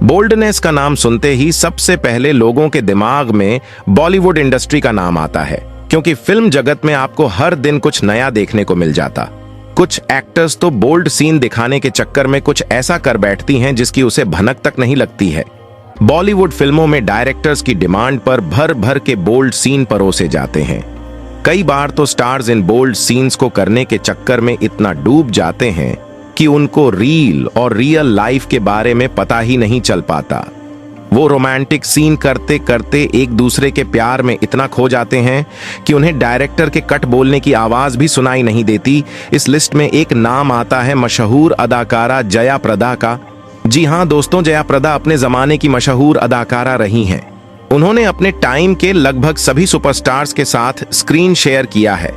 Boldness का नाम सुनते ही सबसे पहले लोगों के दिमाग में बॉलीवुड इंडस्ट्री का नाम आता है, क्योंकि फिल्म जगत में आपको हर दिन कुछ नया देखने को मिल जाता। कुछ एक्टर्स तो बोल्ड सीन दिखाने के चक्कर में कुछ ऐसा कर बैठती हैं जिसकी उसे भनक तक नहीं लगती है। बॉलीवुड फिल्मों में डायरेक्टर्स की डिमांड पर भर भर के बोल्ड सीन परोसे जाते हैं। कई बार तो स्टार्स इन बोल्ड सीन्स को करने के चक्कर में इतना डूब जाते हैं कि उनको रील और रियल लाइफ के बारे में पता ही नहीं चल पाता। वो रोमांटिक सीन करते करते एक दूसरे के प्यार में इतना खो जाते हैं कि उन्हें डायरेक्टर के कट बोलने की आवाज भी सुनाई नहीं देती। इस लिस्ट में एक नाम आता है मशहूर अदाकारा जया प्रदा का। जी हाँ दोस्तों, जया प्रदा अपने जमाने की मशहूर अदाकारा रही हैं। उन्होंने अपने टाइम के लगभग सभी सुपरस्टार्स के साथ स्क्रीन शेयर किया है।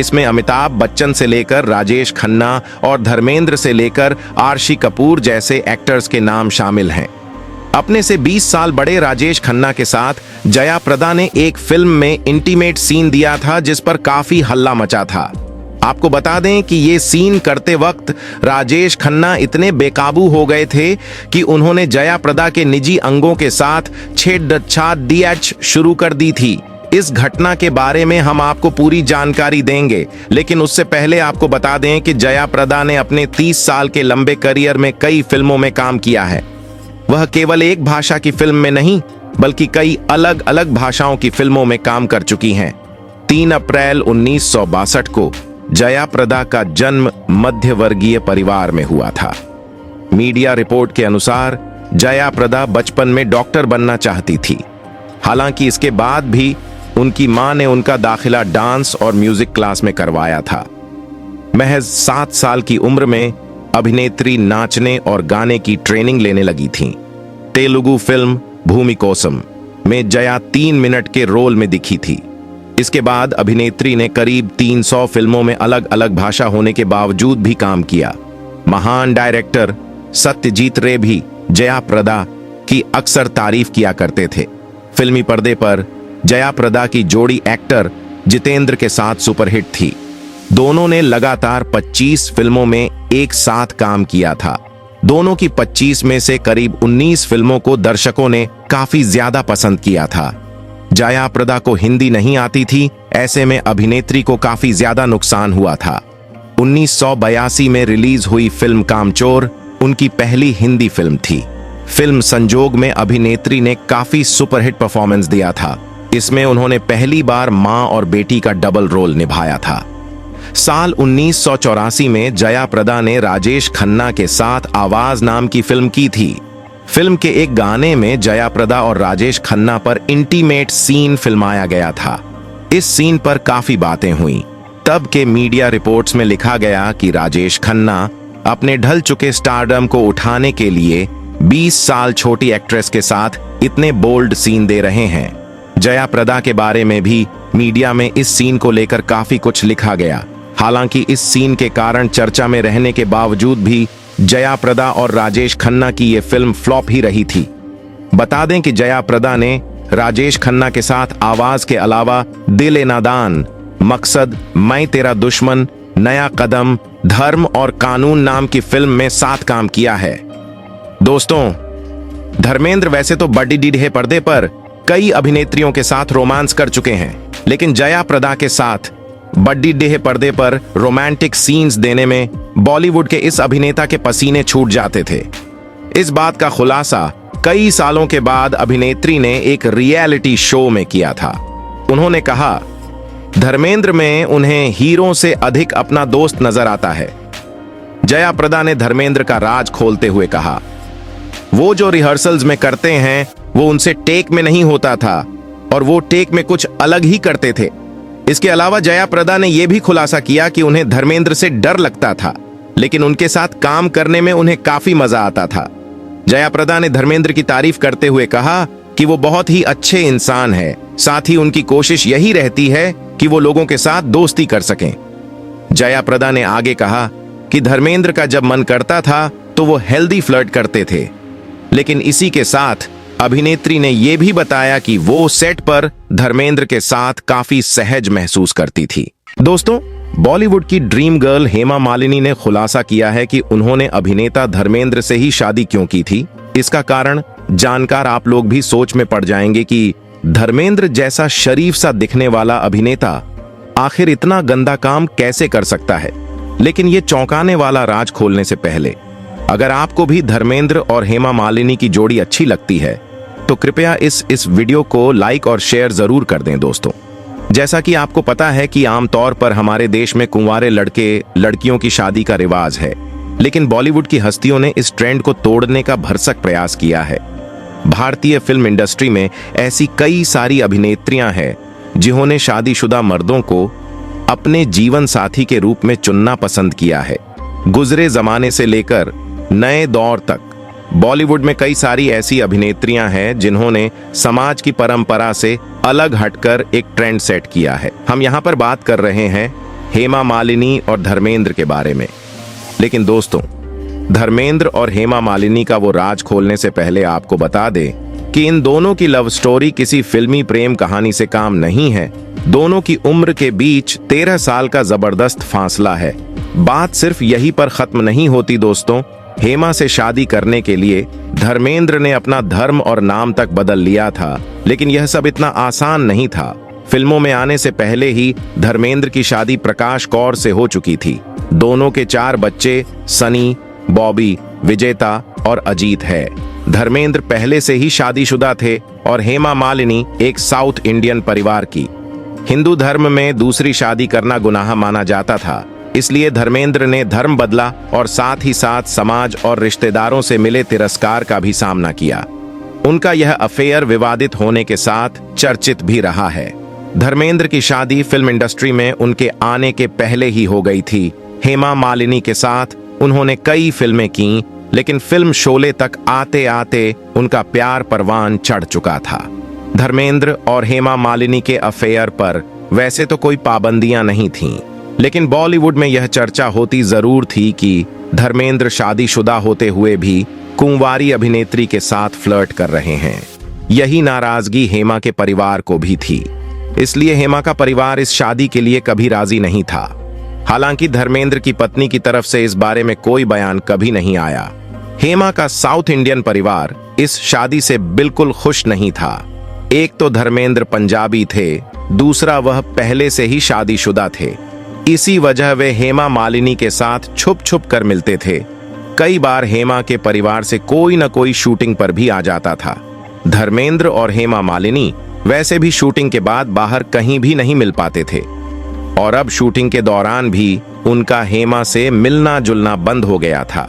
इसमें अमिताभ बच्चन से लेकर राजेश खन्ना और धर्मेंद्र से लेकर आरशी कपूर जैसे एक्टर्स के नाम शामिल हैं। अपने से 20 साल बड़े राजेश खन्ना के साथ जया प्रदा ने एक फिल्म में इंटीमेट सीन दिया था जिस पर काफी हल्ला मचा था। आपको बता दें कि ये सीन करते वक्त राजेश खन्ना इतने बेकाबू हो गए थे कि उन्होंने जया प्रदा के निजी अंगों के साथ छेड़छाड़ शुरू कर दी थी। इस घटना के बारे में हम आपको पूरी जानकारी देंगे, लेकिन उससे पहले आपको बता दें कि जया प्रदा ने अपने 30 साल के लंबे करियर में कई फिल्मों में काम किया है। वह केवल एक भाषा की फिल्म में नहीं बल्कि कई अलग अलग भाषाओं की फिल्मों में काम कर चुकी हैं। 3 अप्रैल 1962 को जया प्रदा का जन्म मध्यवर्गीय परिवार में हुआ था। मीडिया रिपोर्ट के अनुसार जया प्रदा बचपन में डॉक्टर बनना चाहती थी। हालांकि इसके बाद भी उनकी मां ने उनका दाखिला डांस और म्यूजिक क्लास में करवाया था। महज 7 साल की उम्र में अभिनेत्री नाचने और गाने की ट्रेनिंग लेने लगी थीं। तेलुगु फिल्म भूमि कोसम में जया 3 मिनट के रोल में दिखी थी। इसके बाद अभिनेत्री ने करीब 300 फिल्मों में अलग अलग भाषा होने के बावजूद भी काम किया। महान डायरेक्टर सत्यजीत रे भी जया प्रदा की अक्सर तारीफ किया करते थे। फिल्मी पर्दे पर जया प्रदा की जोड़ी एक्टर जितेंद्र के साथ सुपरहिट थी। दोनों ने लगातार 25 फिल्मों में एक साथ काम किया था। दोनों की 25 में से करीब 19 फिल्मों को दर्शकों ने काफी ज्यादा पसंद किया था। जया प्रदा को हिंदी नहीं आती थी, ऐसे में अभिनेत्री को काफी ज्यादा नुकसान हुआ था। 1982 में रिलीज हुई फिल्म कामचोर उनकी पहली हिंदी फिल्म थी। फिल्म संजोग में अभिनेत्री ने काफी सुपरहिट परफॉर्मेंस दिया था। इसमें उन्होंने पहली बार मां और बेटी का डबल रोल निभाया था। साल 1984 में जया प्रदा ने राजेश खन्ना के साथ आवाज नाम की फिल्म की थी। फिल्म के एक गाने में जया प्रदा और राजेश खन्ना पर इंटीमेट सीन फिल्माया गया था। इस सीन पर काफी बातें हुई। तब के मीडिया रिपोर्ट्स में लिखा गया कि राजेश खन्ना अपने ढल चुके स्टारडम को उठाने के लिए 20 साल छोटी एक्ट्रेस के साथ इतने बोल्ड सीन दे रहे हैं। जया प्रदा के बारे में भी मीडिया में इस सीन को लेकर काफी कुछ लिखा गया। हालांकि इस सीन के कारण चर्चा में रहने के बावजूद भी जया प्रदा और राजेश खन्ना की ये फिल्म फ्लॉप ही रही थी। बता दें कि जया प्रदा ने राजेश खन्ना के साथ आवाज के अलावा दिल ए नादान, मकसद, मैं तेरा दुश्मन, नया कदम, धर्म और कानून नाम की फिल्म में साथ काम किया है। दोस्तों, धर्मेंद्र वैसे तो बड़ी डीडे पर्दे पर कई अभिनेत्रियों के साथ रोमांस कर चुके हैं, लेकिन जया प्रदा के साथ बड्डी डेह पर्दे पर रोमांटिक सीन्स देने में बॉलीवुड के इस अभिनेता के पसीने छूट जाते थे। इस बात का खुलासा कई सालों के बाद अभिनेत्री ने एक रियलिटी शो में किया था। उन्होंने कहा, धर्मेंद्र में उन्हें हीरो से अधिक अपना दोस्त नजर आता है। जया प्रदा ने धर्मेंद्र का राज खोलते हुए कहा, वो जो रिहर्सल्स में करते हैं वो उनसे टेक में नहीं होता था और वो टेक में कुछ अलग ही करते थे। इसके अलावा जया प्रदा ने यह भी खुलासा किया कि उन्हें धर्मेंद्र से डर लगता था, लेकिन उनके साथ काम करने में उन्हें काफी मजा आता था। जया प्रदा ने धर्मेंद्र की तारीफ करते हुए कहा कि वो बहुत ही अच्छे इंसान है। साथ ही उनकी कोशिश यही रहती है कि वो लोगों के साथ दोस्ती कर सकें। जया प्रदा ने आगे कहा कि धर्मेंद्र का जब मन करता था तो वो हेल्दी फ्लर्ट करते थे, लेकिन इसी के साथ अभिनेत्री ने यह भी बताया कि वो सेट पर धर्मेंद्र के साथ काफी सहज महसूस करती थी। दोस्तों, बॉलीवुड की ड्रीम गर्ल हेमा मालिनी ने खुलासा किया है कि उन्होंने अभिनेता धर्मेंद्र से ही शादी क्यों की थी। इसका कारण जानकर आप लोग भी सोच में पड़ जाएंगे कि धर्मेंद्र जैसा शरीफ सा दिखने वाला अभिनेता आखिर इतना गंदा काम कैसे कर सकता है। लेकिन ये चौंकाने वाला राज खोलने से पहले, अगर आपको भी धर्मेंद्र और हेमा मालिनी की जोड़ी अच्छी लगती है तो कृपया इस वीडियो को लाइक और शेयर जरूर कर दें। दोस्तों, जैसा कि आपको पता है कि आमतौर पर हमारे देश में कुंवारे लड़के लड़कियों की शादी का रिवाज है, लेकिन बॉलीवुड की हस्तियों ने इस ट्रेंड को तोड़ने का भरसक प्रयास किया है। भारतीय फिल्म इंडस्ट्री में ऐसी कई सारी अभिनेत्रियां हैं जिन्होंने शादीशुदा मर्दों को अपने जीवन साथी के रूप में चुनना पसंद किया है। गुजरे जमाने से लेकर नए दौर तक बॉलीवुड में कई सारी ऐसी अभिनेत्रियां हैं जिन्होंने समाज की परंपरा से अलग हटकर एक ट्रेंड सेट किया है। हम यहां पर बात कर रहे हैं हेमा मालिनी और धर्मेंद्र के बारे में। लेकिन दोस्तों, धर्मेंद्र और हेमा मालिनी का वो राज खोलने से पहले आपको बता दें कि इन दोनों की लव स्टोरी किसी फिल्मी प्रेम कहानी से काम नहीं है। दोनों की उम्र के बीच 13 साल का जबरदस्त फासला है। बात सिर्फ यहीं पर खत्म नहीं होती दोस्तों। हेमा से शादी करने के लिए धर्मेंद्र ने अपना धर्म और नाम तक बदल लिया था, लेकिन यह सब इतना आसान नहीं था। फिल्मों में आने से पहले ही धर्मेंद्र की शादी प्रकाश कौर से हो चुकी थी। दोनों के 4 बच्चे सनी, बॉबी, विजेता और अजीत है। धर्मेंद्र पहले से ही शादीशुदा थे और हेमा मालिनी एक साउथ इंडियन परिवार की। हिंदू धर्म में दूसरी शादी करना गुनाह माना जाता था, इसलिए धर्मेंद्र ने धर्म बदला और साथ ही साथ समाज और रिश्तेदारों से मिले तिरस्कार का भी सामना किया। उनका यह अफेयर विवादित होने के साथ चर्चित भी रहा है। धर्मेंद्र की शादी फिल्म इंडस्ट्री में उनके आने के पहले ही हो गई थी। हेमा मालिनी के साथ उन्होंने कई फिल्में की, लेकिन फिल्म शोले तक आते आते उनका प्यार परवान चढ़ चुका था। धर्मेंद्र और हेमा मालिनी के अफेयर पर वैसे तो कोई पाबंदियां नहीं थीं, लेकिन बॉलीवुड में यह चर्चा होती जरूर थी कि धर्मेंद्र शादीशुदा होते हुए भी कुंवारी अभिनेत्री के साथ फ्लर्ट कर रहे हैं। यही नाराजगी हेमा के परिवार को भी थी, इसलिए हेमा का परिवार इस शादी के लिए कभी राजी नहीं था। हालांकि धर्मेंद्र की पत्नी की तरफ से इस बारे में कोई बयान कभी नहीं आया। हेमा का साउथ इंडियन परिवार इस शादी से बिल्कुल खुश नहीं था। एक तो धर्मेंद्र पंजाबी थे, दूसरा वह पहले से ही शादीशुदा थे। इसी वजह वे हेमा मालिनी के साथ छुप छुप कर मिलते थे। कई बार हेमा के परिवार से कोई न कोई शूटिंग पर भी आ जाता था। धर्मेंद्र और हेमा मालिनी वैसे भी शूटिंग के बाद बाहर कहीं भी नहीं मिल पाते थे, और अब शूटिंग के दौरान भी उनका हेमा से मिलना जुलना बंद हो गया था।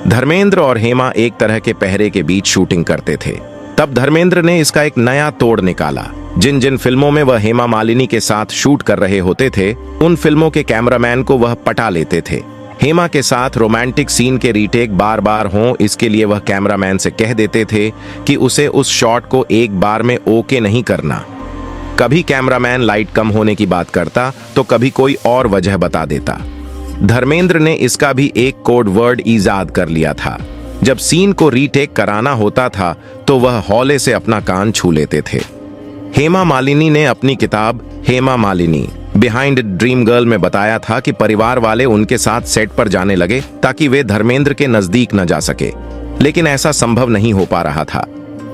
धर्मेंद्र और हेमा एक तरह के पहरे के बीच शूटिंग करते थे। तब धर्मेंद्र ने इसका एक नया तोड़ निकाला। जिन जिन फिल्मों में वह हेमा मालिनी के साथ शूट कर रहे होते थे, उन फिल्मों के कैमरामैन को वह पटा लेते थे। हेमा के साथ रोमांटिक सीन के रीटेक बार बार हों, इसके लिए वह कैमरामैन से कह देते थे कि उसे उस शॉट को एक बार में ओके नहीं करना। कभी कैमरामैन लाइट कम होने की बात करता तो कभी कोई और वजह बता देता। धर्मेंद्र ने इसका भी एक कोड वर्ड ईजाद कर लिया था। जब सीन को रीटेक कराना होता था तो वह हौले से अपना कान छू लेते थे। हेमा मालिनी ने अपनी किताब Hema Malini behind dream girl में बताया था कि परिवार वाले उनके साथ सेट पर जाने लगे ताकि वे धर्मेंद्र के नजदीक न जा सके, लेकिन ऐसा संभव नहीं हो पा रहा था।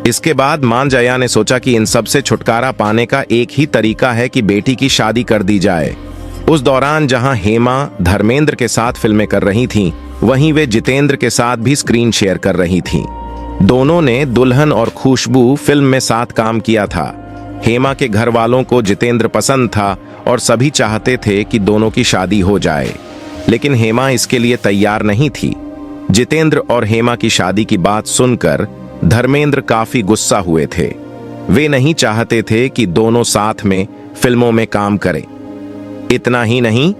इसके बाद मांजया ने सोचा कि इन सब से छुटकारा पाने का एक ही तरीका है कि बेटी की शादी कर दी जाए। उस दौरान जहां हेमा धर्मेंद्र के साथ फिल्में कर रही थीं, वहीं वे जितेंद्र के साथ भी स्क्रीन शेयर कर रही थीं। दोनों ने दुल्हन और खुशबू फिल्म में साथ काम किया था। हेमा के घर वालों को जितेंद्र पसंद था और सभी चाहते थे कि दोनों की शादी हो जाए, लेकिन हेमा इसके लिए तैयार नहीं थी। जितेंद्र और हेमा की शादी की बात सुनकर धर्मेंद्र काफी गुस्सा हुए थे। वे नहीं चाहते थे कि दोनों साथ में फिल्मों में काम करें। इतना ही नहीं,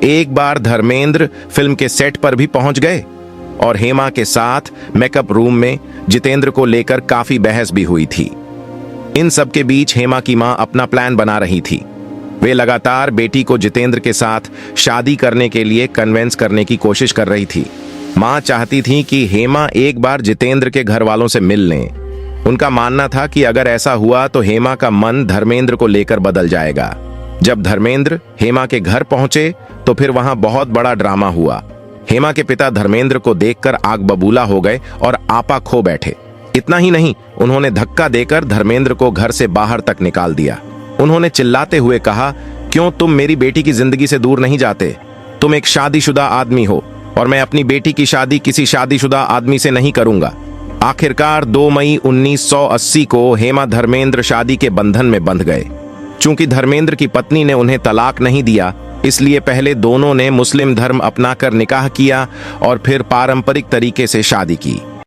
एक बार धर्मेंद्र फिल्म के सेट पर भी पहुंच गए और हेमा के साथ मेकअप रूम में जितेंद्र को लेकर काफी बहस भी हुई थी। इन सब के बीच हेमा की मां अपना प्लान बना रही थी। वे लगातार बेटी को जितेंद्र के साथ शादी करने के लिए कन्विंस करने की कोशिश कर रही थी। मां चाहती थी कि हेमा एक बार जितेंद्र के घर वालों से मिल लें। उनका मानना था कि अगर ऐसा हुआ तो हेमा का मन धर्मेंद्र को लेकर बदल जाएगा। जब धर्मेंद्र हेमा के घर पहुंचे तो फिर वहां बहुत बड़ा ड्रामा हुआ। हेमा के पिता धर्मेंद्र को देखकर आग बबूला हो गए और आपा खो बैठे। इतना ही नहीं, उन्होंने धक्का देकर धर्मेंद्र को घर से बाहर तक निकाल दिया। उन्होंने चिल्लाते हुए कहा, क्यों तुम मेरी बेटी की जिंदगी से दूर नहीं जाते? तुम एक शादीशुदा आदमी हो और मैं अपनी बेटी की शादी किसी शादीशुदा आदमी से नहीं करूंगा। आखिरकार 2 मई 1980 को हेमा धर्मेंद्र शादी के बंधन में बंध गए। चूंकि धर्मेंद्र की पत्नी ने उन्हें तलाक नहीं दिया, इसलिए पहले दोनों ने मुस्लिम धर्म अपनाकर निकाह किया और फिर पारंपरिक तरीके से शादी की।